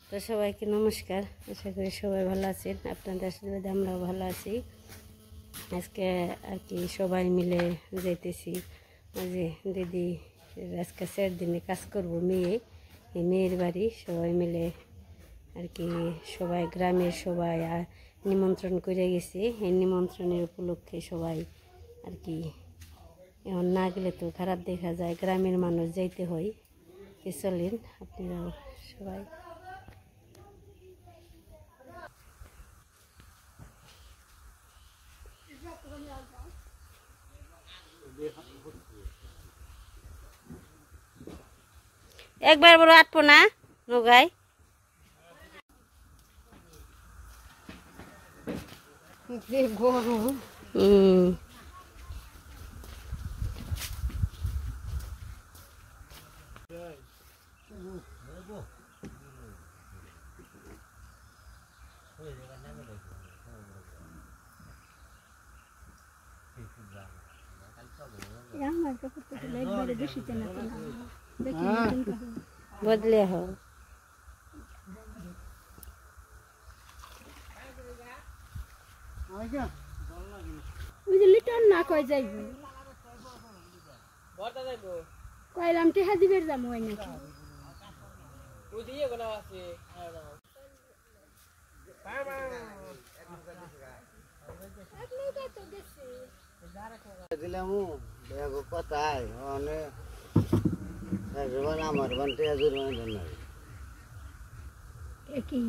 তো সবাইকে নমস্কার। আশা করি সবাই ভালো আছেন। আপনাদের আশীর্বাদে আমরাও ভালো আছি। আজকে আর কি সবাই মিলে যাইতেছি যে দিদি আজকে 4 দিনে কাজ করবো মেয়ের বাড়ি। সবাই মিলে আর কি সবাই গ্রামের সবাই নিমন্ত্রণ করে গেছে। এই নিমন্ত্রণের উপলক্ষে সবাই আর কি এখন না গেলে তো খারাপ দেখা যায়, গ্রামের মানুষ যাইতে হয়। চলেন আপনারাও সবাই। একবার বড় আটপো না নৌকায়। বদলে হোক লিটন না কয় যাইব কইলাম টেহা দিবের যাম হয় নাকি কথায় আমার বানতে কি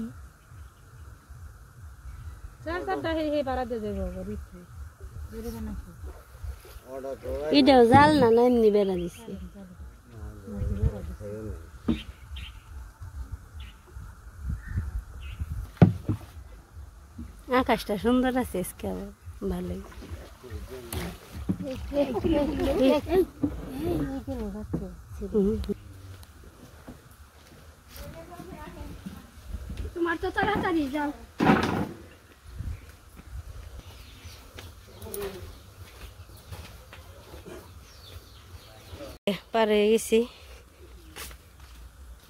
এটাও জাল না না এমনি বেড়া দিচ্ছে। আকাশটা সুন্দর আছে আজকে, ভালোই। তোমার তো তাড়াতাড়ি যাও। পার হয়ে গেছি,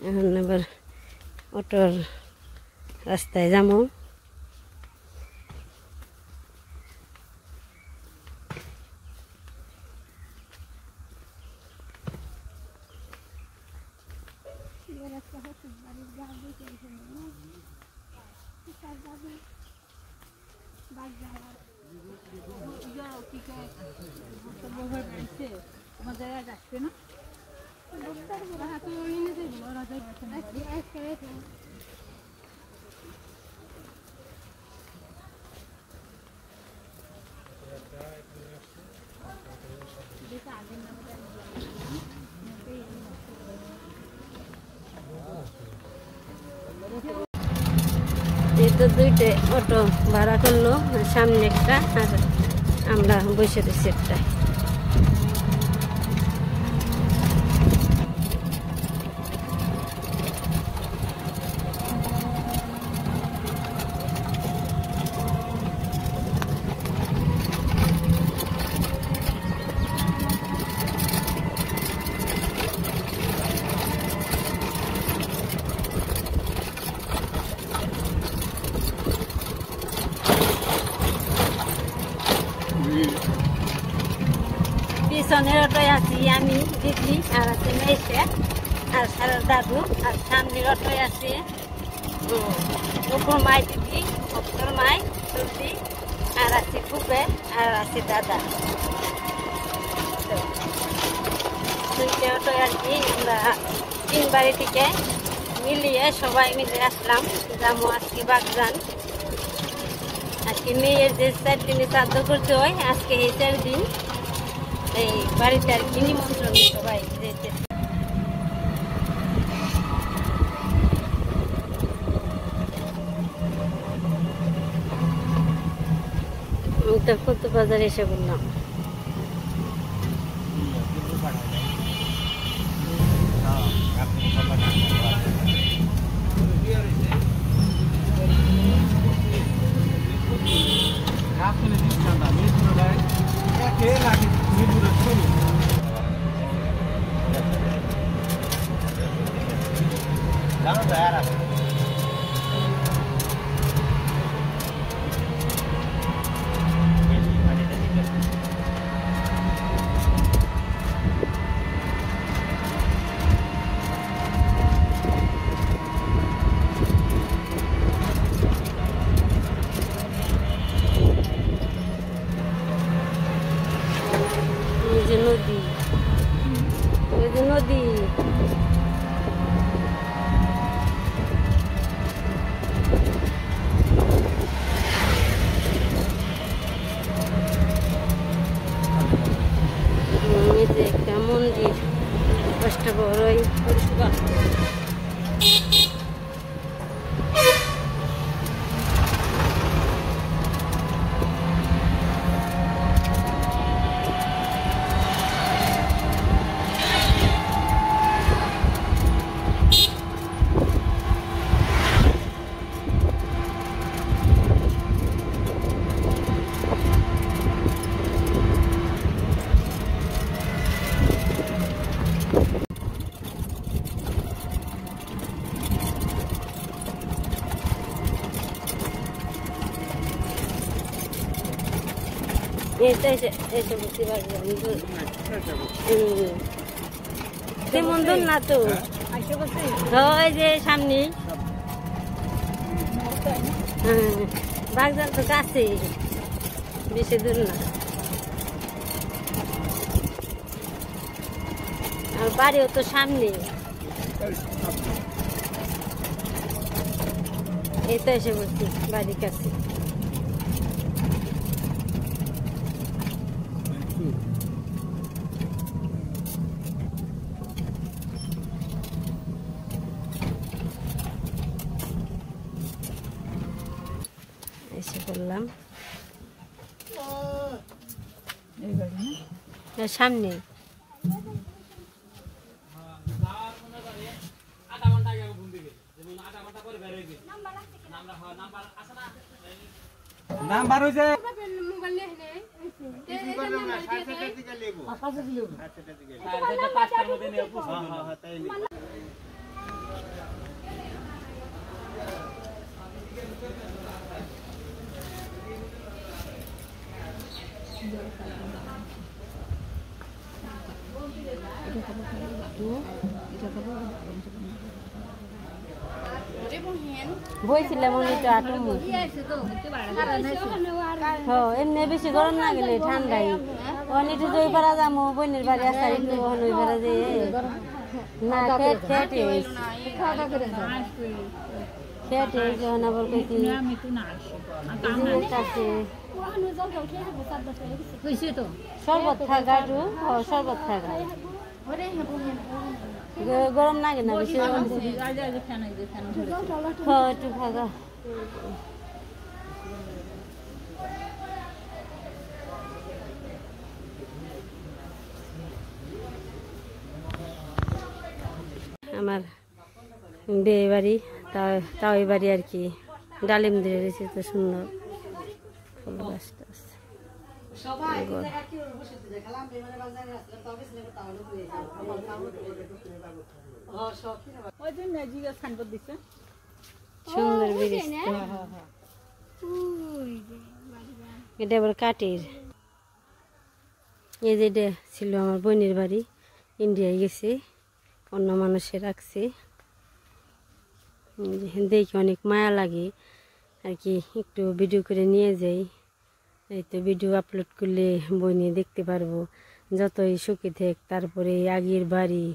এখন আবার অটোর রাস্তায় যাবো। এই তো 2টে অটো ভাড়া করলো, সামনে একটা আর আমরা বসে রয়েছি একটা। পিছনের অটোয় আছি আমি, দিদি আর আছে মেয়েছে আর সারার দাদু, আর সামনের অটোয় আছে উপর মাই দিদি, অক্ষর মাই সবজি, আর আছে ফুপে, আর আছে দাদা। 2টে অটোয় আর কি আমরা 3 বাড়ি থেকে মিলিয়ে সবাই মিলে আসলাম। যাবো আজকে বাগজান। আজকে মেয়ের যে 4 দিনে শ্রাদ্ধ করতে হয়, আজকে এই 4 দিন এই বাড়িতে আর কি নিমন্ত্রণ সবাই যেতে। আমি তো কত বাজারে এসে বললাম। Jangan bayar. এটা এসে বুঝতে পারবো তেমন দূর না তো ওই যে সামনে বাগদান তো কাছে বেশি দূর না আর বাড়িও তো সামনে এই তো এসে বলছি বাড়ির কাছে এসে বললাম সামনে নাম্বার হইছে বইছিলাম উনি তো আটু এমনি বেশি গরম না গেলে ঠান্ডাই অনেকটু দই পারা যাবো বোনের বাড়ি আসার একটু ওই পারা যে না খেটে খেটে যখন আবার কইছি শরবত থাকা শরবত থাকা গরম লাগে না বেশি একটু ফাঁকা আমার বিয়ে বাড়ি তাও এই বাড়ি আর কি ডালিম দিয়ে রয়েছে তো সুন্দর ফুল গাছটা আছে সুন্দর ব্রিজ এটা আবার কাঠের এই যেটা ছিল আমার বোনের বাড়ি ইন্ডিয়ায় গেছে অন্য মানুষে রাখছে দেখি অনেক মায়া লাগে আর কি একটু ভিডিও করে নিয়ে যাই এই তো ভিডিও আপলোড করলে বইনে দেখতে পারবো যতই সুখী থাক তারপরে আগের বাড়ি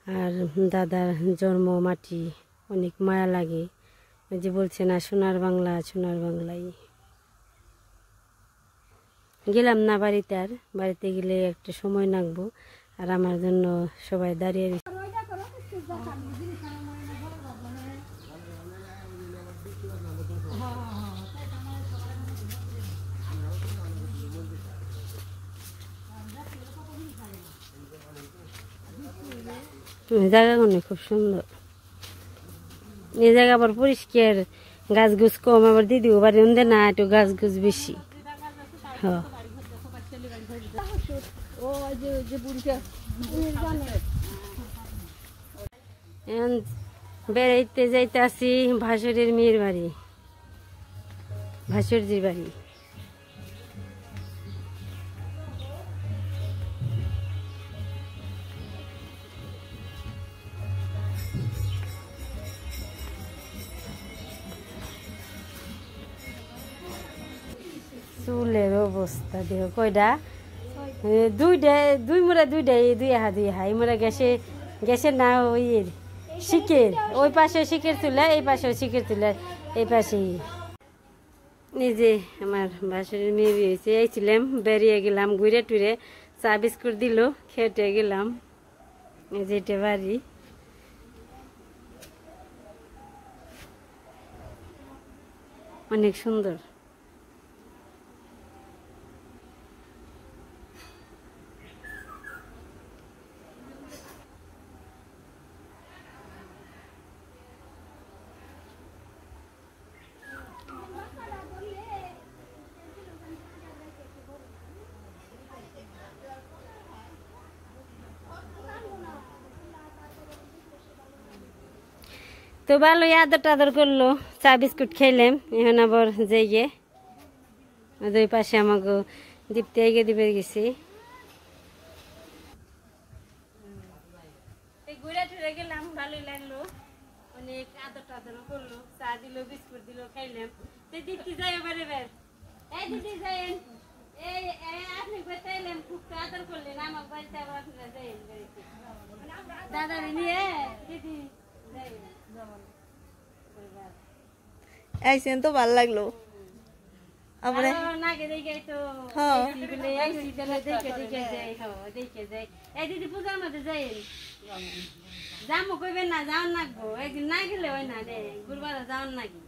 আর দাদার জন্ম মাটি অনেক মায়া লাগে ওই যে বলছে না সোনার বাংলাই গেলাম না বাড়িতে আর বাড়িতে গেলে একটা সময় লাগবো আর আমার জন্য সবাই দাঁড়িয়ে জায়গাগুলো খুব সুন্দর এই জায়গা আবার পরিষ্কার গাছ গুছ কম আবার দিদিও বাড়ি ওদের না একটু গাছ গুছ বেশি বেড়াইতে যাইতে আসি ভাসুরের মেয়ের বাড়ি ভাসুরজির বাড়ি চুলের অবস্থা দেখো কয়টা দুই মোড়া দুই হা এই মোড়া গ্যাসের না ওই শিকের ওই পাশে শিকের চুলা এই পাশে শিকের চুলা এই পাশেই নিজে আমার বাসুরের মেয়ে হয়েছে এইছিলাম বেরিয়ে গেলাম ঘুরে টুরে চা বিস্কুট দিল খেটে গেলাম যেটা বাড়ি অনেক সুন্দর তো ভালোই আদর টাদর করলো চা বিস্কুট খেলাম এখন আবার যাইয়ে ওই পাশে আমাকে দীপ্তি আগে দিবে গেছি ঘুরে টুরে গেলাম, ভালোই লাগলো, অনেক আদর টাদর করলো, চা দিল, বিস্কুট দিল, খাইলাম। দীপ্তি যাই এবার এবার, এই দিদি যাইন, এই আপনি কোথায় এলেন, খুব তো আদর করলেন, আমার বাড়িতে আবার আপনারা যাইন বাড়িতে, দাদারে নিয়ে দিদি যাইন। আইসেন তো ভালো লাগলো। আমরা নাকে দেখে তো দেখে যাই। এই দিদি পূজার মধ্যে যাই, যামো কইবেন না, যাওয়ার নাকবো, একদিন না গেলে হয় না রে, গুরুবার যাওয়ার নাকি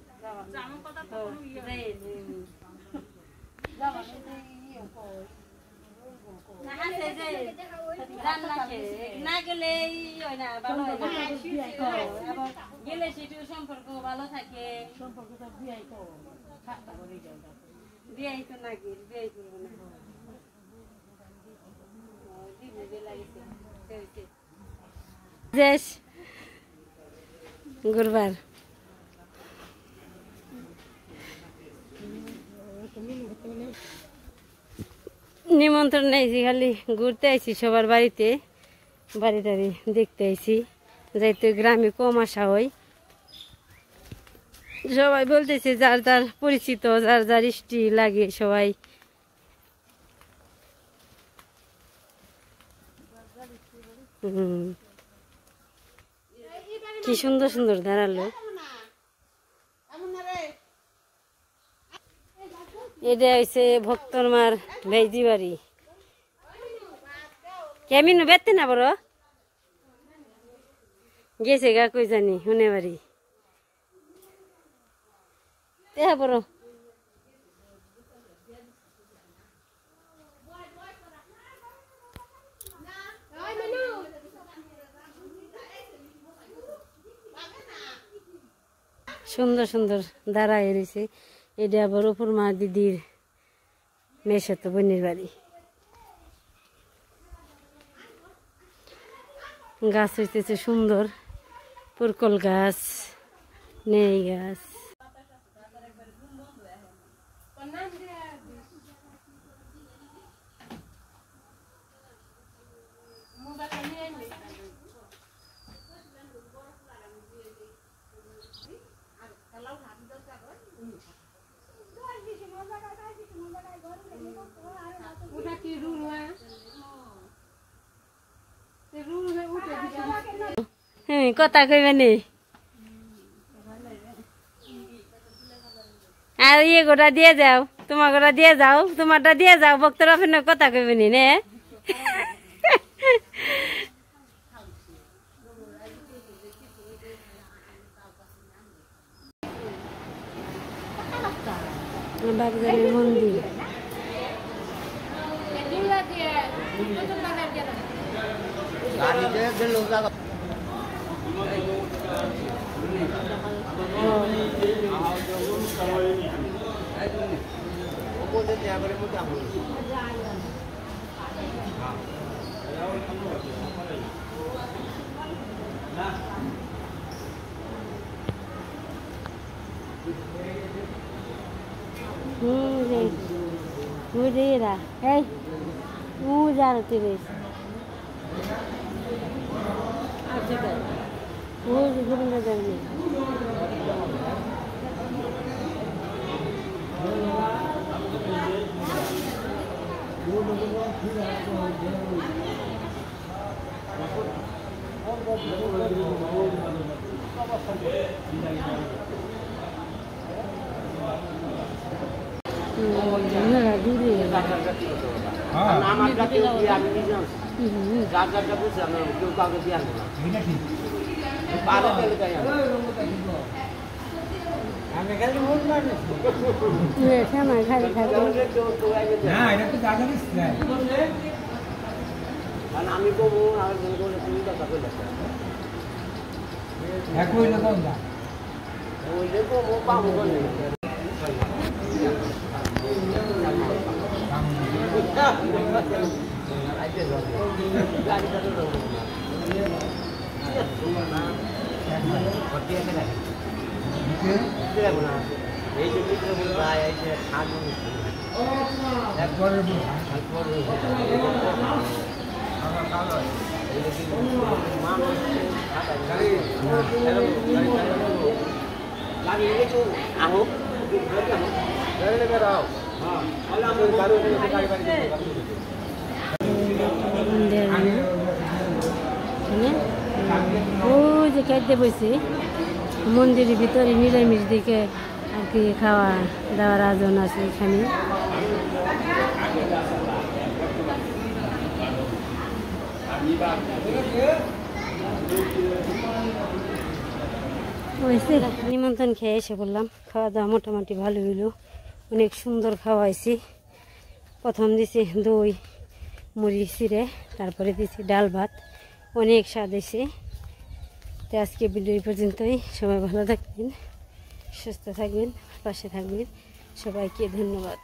না গেলে গেলে সেটু সম্পর্ক ভালো থাকে। বিয়াই তো নাকি বিয়াই করবো না, গুরুবার নিমন্ত্রণ নেইছি, খালি ঘুরতে আইছি সবার বাড়িতে, বাড়ি টাড়ি দেখতে আইছি, যাইতে গ্রামে কম আসা হয়। সবাই বলতেছে যার যার পরিচিত, যার যার ইষ্টি লাগে সবাই। কি সুন্দর সুন্দর দাঁড়ালো। এটা হয়েছে ভক্তর মার ভেজি বাড়ি, কেমিন বেতে না বড় গেছে গা কই জানি শুনে বাড়ি বড়। সুন্দর সুন্দর দাঁড়ায় রয়েছে, এটা আবার উপর মা দিদির মেয়ের তো বোনের বাড়ি। গাছ হইতেছে সুন্দর, পুরকল গাছ, নেই গাছ। কথা কইবেনি আর ইয়ে গোটা দিয়ে যাও, তোমার গোটা দিয়ে যাও, তোমারটা দিয়ে যাও, ভক্তরা ফের কথা কইবেনি নে। বাগদানের মন্দির, মুদিরা এই মুজার তিরিশ মুজি গোবিন্দ দেবী আমি কমু আর তুমি কথা কইলা এক হইলো কোন দা ওইলে কমু পাবো কোন আইতে যাও গাড়ি কাটো দাও কত আছে না ওই যে খাইতে বসে মন্দিরের ভিতরে নিরামিষ দিকে আর কি খাওয়া দাওয়ার আয়োজন আছে এখানে। নিমন্ত্রণ খেয়ে এসে বললাম, খাওয়া দাওয়া মোটামুটি ভালো হইলো, অনেক সুন্দর খাওয়াইছি। প্রথম দিছি দই মুড়ি চিড়ে, তারপরে দিছি ডাল ভাত, অনেক স্বাদ হয়েছে। তো আজকে ভিডিও পর্যন্তই। সবাই ভালো থাকবেন, সুস্থ থাকবেন, পাশে থাকবেন। সবাইকে ধন্যবাদ।